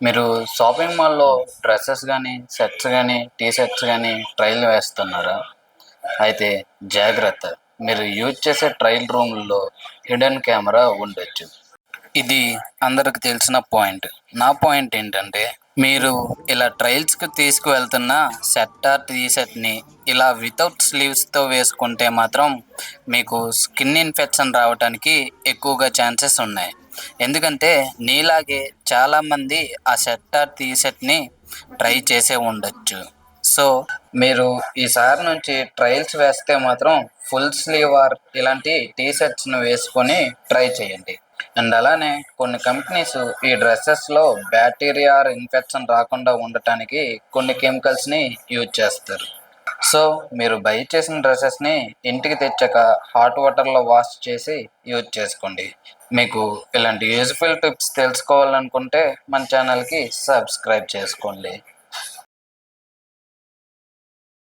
మీరు షాపింగ్ మాల్‌లో డ్రెసెస్ గానీ, షర్ట్స్ గానీ, టీ షర్ట్స్ గానీ ట్రయల్ వేస్తున్నారా? అయితే జాగ్రత్త! మీరు యూజ్ చేసే ట్రయల్ రూముల్లో హిడెన్ కెమెరా ఉండొచ్చు. ఇది అందరికి తెలిసిన పాయింట్. నా పాయింట్ ఏంటంటే, మీరు ఇలా ట్రయల్స్‌కి తీసుకువెళ్తున్న షర్ట్ ఆర్ టీ షర్ట్‌ని ఇలా వితౌట్ స్లీవ్స్‌తో వేసుకుంటే మాత్రం మీకు స్కిన్ ఇన్ఫెక్షన్ రావటానికి ఎక్కువగా ఛాన్సెస్ ఉన్నాయి. ఎందుకంటే నీలాగే చాలామంది ఆ షర్ట్ ఆర్ టీ షర్ట్‌ని ట్రై చేసే ఉండొచ్చు. సో, మీరు ఈసారి నుంచి ట్రయల్స్ వేస్తే మాత్రం ఫుల్ స్లీవ్ ఆర్ ఇలాంటి టీ షర్ట్స్‌ని వేసుకొని ట్రై చేయండి. అండ్ అలానే కొన్ని కంపెనీస్ ఈ డ్రెస్సెస్‌లో బ్యాక్టీరియా ఆర్ ఇన్ఫెక్షన్ రాకుండా ఉండటానికి కొన్ని కెమికల్స్‌ని యూజ్ చేస్తారు. సో, మీరు బై చేసిన డ్రెస్సెస్‌ని ఇంటికి తెచ్చాక హాట్ వాటర్‌లో వాష్ చేసి యూజ్ చేసుకోండి. మీకు ఇలాంటి యూజ్‌ఫుల్ టిప్స్ తెలుసుకోవాలనుకుంటే మన ఛానల్‌కి సబ్స్క్రైబ్ చేసుకోండి.